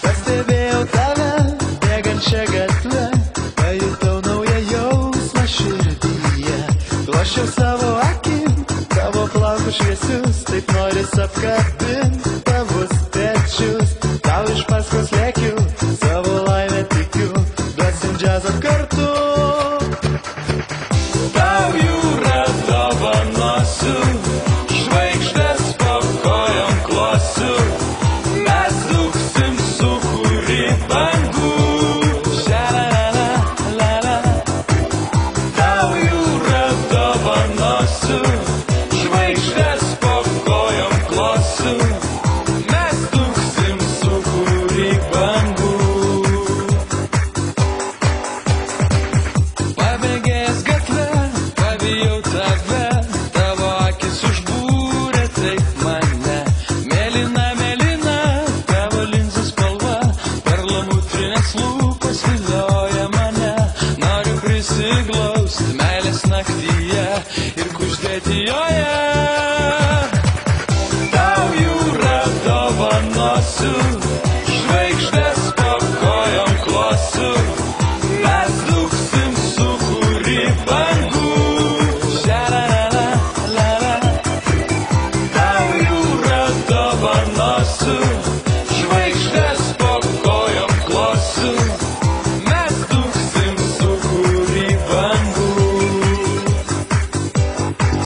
Pastebėjau tave, bėgančią gatvę, pajutau naują jausmą širdyje. Glošiau savo akim, tavo plaukus šviesius, taip noris apkabint tavus pečius. Tau iš paskos lėkiu, savo laimę tikiu, duosim džiazą kartu. Tau jūrą dovanosiu, žvaigždės po kojom klosiu. Mes dūksim sūkurį bangų. Ša-la-la-la-la-la. Tau jūrą dovanosiu,